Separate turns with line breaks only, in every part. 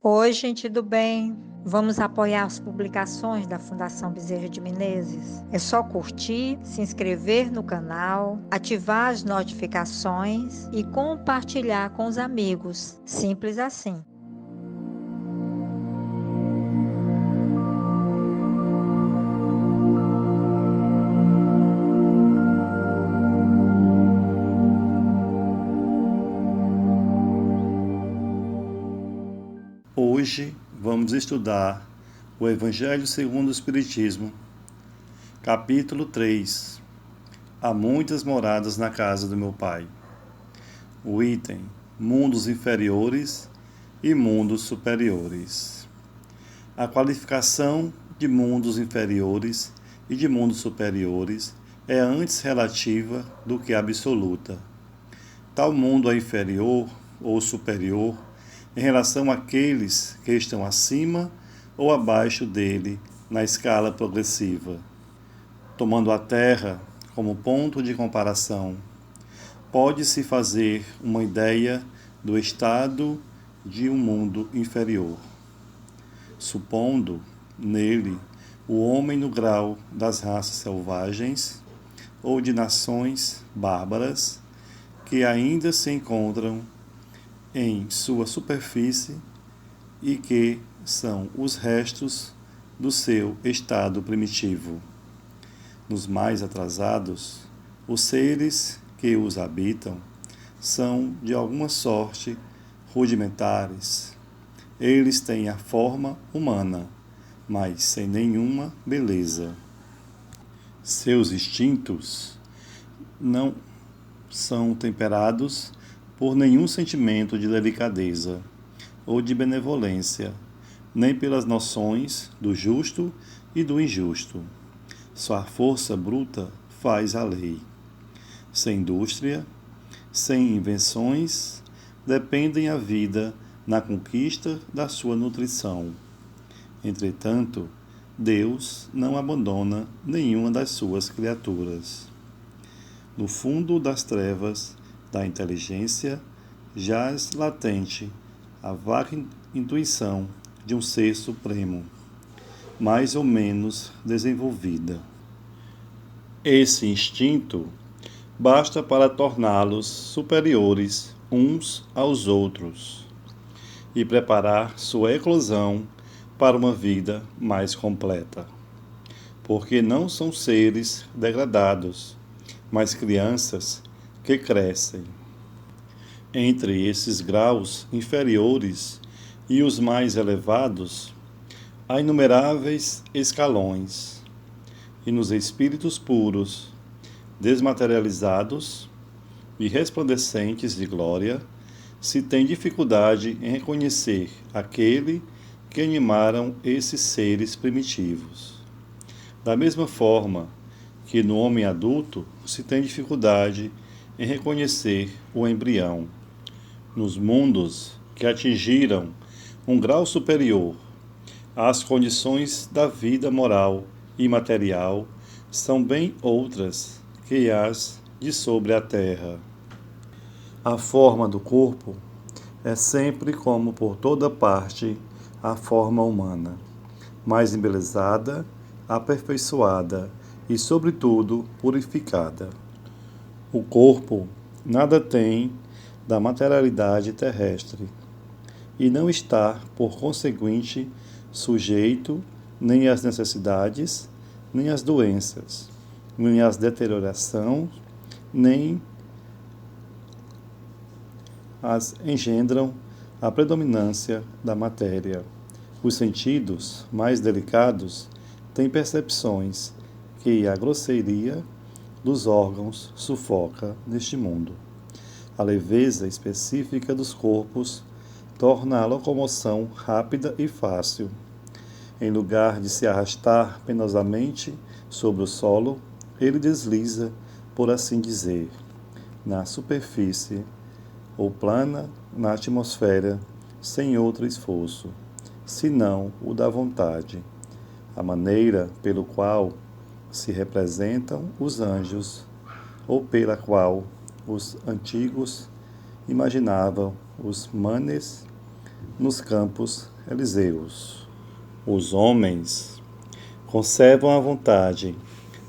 Oi, gente do bem. Vamos apoiar as publicações da Fundação Bezerra de Menezes? É só curtir, se inscrever no canal, ativar as notificações e compartilhar com os amigos. Simples assim.
Hoje vamos estudar o Evangelho segundo o Espiritismo, capítulo 3. Há muitas moradas na casa do meu Pai. O item: mundos inferiores e mundos superiores. A qualificação de mundos inferiores e de mundos superiores é antes relativa do que absoluta. Tal mundo é inferior ou superior em relação àqueles que estão acima ou abaixo dele na escala progressiva. Tomando a Terra como ponto de comparação, pode-se fazer uma ideia do estado de um mundo inferior, supondo nele o homem no grau das raças selvagens ou de nações bárbaras que ainda se encontram em sua superfície e que são os restos do seu estado primitivo. Nos mais atrasados, os seres que os habitam são de alguma sorte rudimentares. Eles têm a forma humana, mas sem nenhuma beleza. Seus instintos não são temperados por nenhum sentimento de delicadeza ou de benevolência, nem pelas noções do justo e do injusto. Sua força bruta faz a lei. Sem indústria, sem invenções, dependem a vida na conquista da sua nutrição. Entretanto, Deus não abandona nenhuma das suas criaturas. No fundo das trevas da inteligência jaz latente a vaga intuição de um ser supremo, mais ou menos desenvolvida. Esse instinto basta para torná-los superiores uns aos outros e preparar sua eclosão para uma vida mais completa. Porque não são seres degradados, mas crianças que crescem. Entre esses graus inferiores e os mais elevados, há inumeráveis escalões, e nos espíritos puros, desmaterializados e resplandecentes de glória, se tem dificuldade em reconhecer aquele que animaram esses seres primitivos. Da mesma forma que no homem adulto se tem dificuldade em reconhecer o embrião. Nos mundos que atingiram um grau superior, as condições da vida moral e material são bem outras que as de sobre a terra. A forma do corpo é sempre, como por toda parte, a forma humana, mais embelezada, aperfeiçoada e, sobretudo, purificada. O corpo nada tem da materialidade terrestre e não está, por conseguinte, sujeito nem às necessidades, nem às doenças, nem às deteriorações, nem as engendram a predominância da matéria. Os sentidos mais delicados têm percepções que a grosseria dos órgãos sufoca neste mundo. A leveza específica dos corpos torna a locomoção rápida e fácil. Em lugar de se arrastar penosamente sobre o solo, ele desliza, por assim dizer, na superfície, ou plana na atmosfera, sem outro esforço, senão o da vontade. A maneira pelo qual se representam os anjos, ou pela qual os antigos imaginavam os manes, nos campos elíseos. Os homens conservam à vontade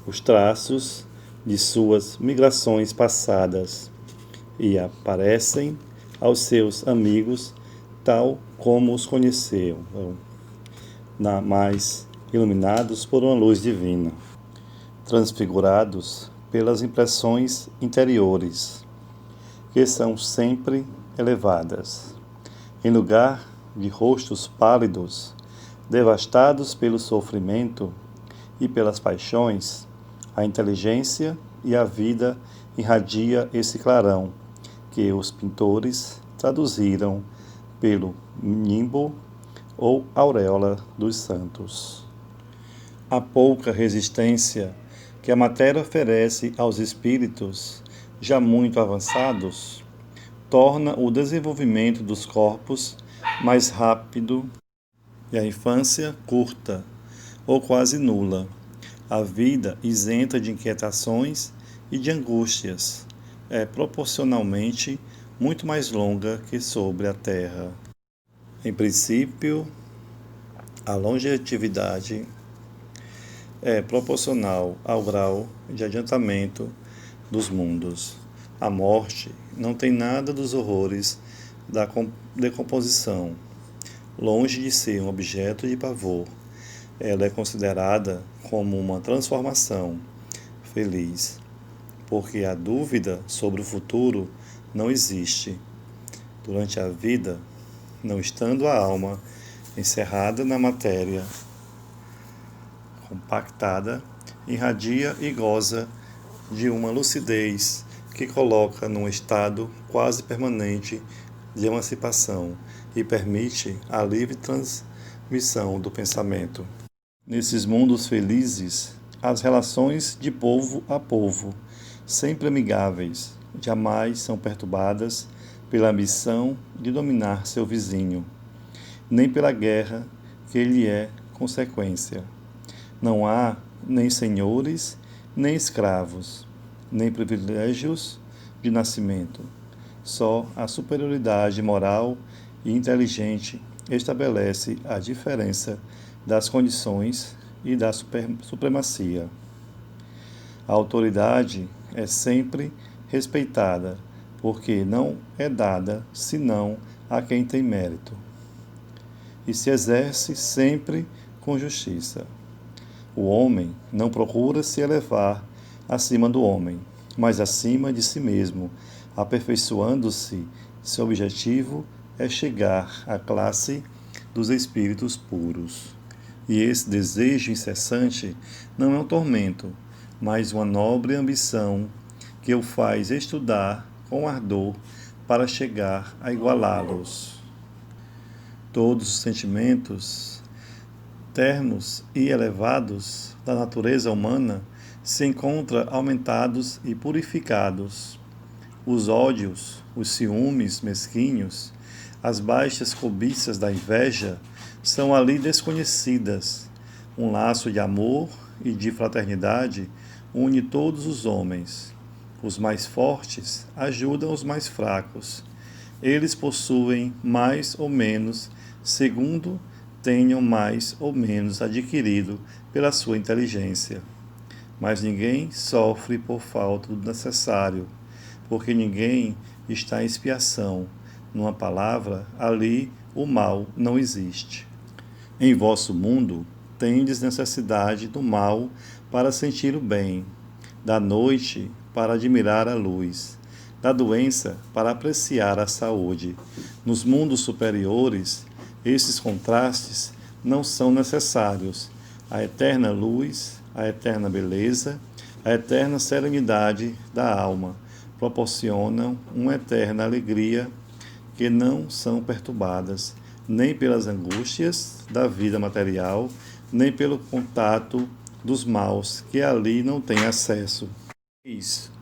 os traços de suas migrações passadas e aparecem aos seus amigos tal como os conheceram, mais iluminados por uma luz divina, transfigurados pelas impressões interiores, que são sempre elevadas. Em lugar de rostos pálidos, devastados pelo sofrimento e pelas paixões, a inteligência e a vida irradia esse clarão que os pintores traduziram pelo nimbo ou auréola dos santos. A pouca resistência que a matéria oferece aos espíritos já muito avançados torna o desenvolvimento dos corpos mais rápido e a infância curta ou quase nula. A vida isenta de inquietações e de angústias é proporcionalmente muito mais longa que sobre a terra. Em princípio, a longevidade é proporcional ao grau de adiantamento dos mundos. A morte não tem nada dos horrores da decomposição. Longe de ser um objeto de pavor, ela é considerada como uma transformação feliz, porque a dúvida sobre o futuro não existe. Durante a vida, não estando a alma encerrada na matéria compactada, irradia e goza de uma lucidez que coloca num estado quase permanente de emancipação e permite a livre transmissão do pensamento. Nesses mundos felizes, as relações de povo a povo, sempre amigáveis, jamais são perturbadas pela ambição de dominar seu vizinho, nem pela guerra que lhe é consequência. Não há nem senhores, nem escravos, nem privilégios de nascimento. Só a superioridade moral e inteligente estabelece a diferença das condições e da supremacia. A autoridade é sempre respeitada, porque não é dada senão a quem tem mérito, e se exerce sempre com justiça. O homem não procura se elevar acima do homem, mas acima de si mesmo, aperfeiçoando-se. Seu objetivo é chegar à classe dos espíritos puros. E esse desejo incessante não é um tormento, mas uma nobre ambição que o faz estudar com ardor para chegar a igualá-los. Todos os sentimentos ternos e elevados da natureza humana se encontram aumentados e purificados. Os ódios, os ciúmes mesquinhos, as baixas cobiças da inveja são ali desconhecidas. Um laço de amor e de fraternidade une todos os homens. Os mais fortes ajudam os mais fracos. Eles possuem mais ou menos, segundo tenham mais ou menos adquirido pela sua inteligência. Mas ninguém sofre por falta do necessário, porque ninguém está em expiação. Numa palavra, ali o mal não existe. Em vosso mundo, tendes necessidade do mal para sentir o bem, da noite para admirar a luz, da doença para apreciar a saúde. Nos mundos superiores, esses contrastes não são necessários. A eterna luz, a eterna beleza, a eterna serenidade da alma proporcionam uma eterna alegria que não são perturbadas nem pelas angústias da vida material, nem pelo contato dos maus que ali não têm acesso.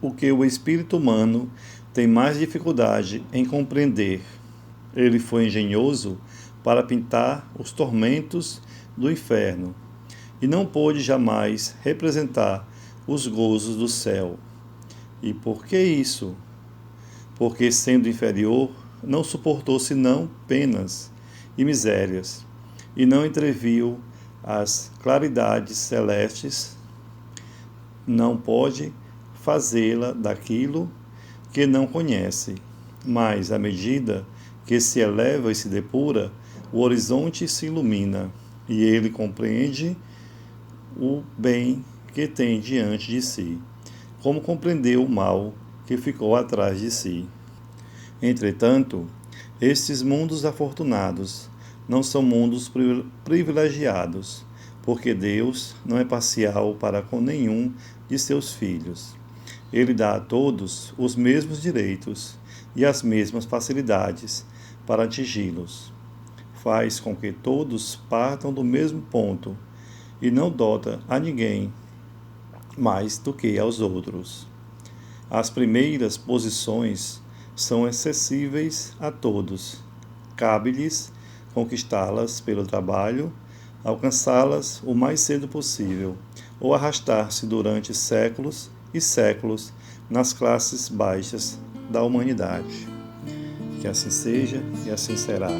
O que o espírito humano tem mais dificuldade em compreender. Ele foi engenhoso para pintar os tormentos do inferno e não pôde jamais representar os gozos do céu. E por que isso? Porque, sendo inferior, não suportou senão penas e misérias, e não entreviu as claridades celestes, não pode fazê-la daquilo que não conhece. Mas, à medida que se eleva e se depura, o horizonte se ilumina, e ele compreende o bem que tem diante de si, como compreendeu o mal que ficou atrás de si. Entretanto, estes mundos afortunados não são mundos privilegiados, porque Deus não é parcial para com nenhum de seus filhos. Ele dá a todos os mesmos direitos e as mesmas facilidades para atingi-los. Faz com que todos partam do mesmo ponto e não dota a ninguém mais do que aos outros. As primeiras posições são acessíveis a todos. Cabe-lhes conquistá-las pelo trabalho, alcançá-las o mais cedo possível, ou arrastar-se durante séculos e séculos nas classes baixas da humanidade. Que assim seja e assim será.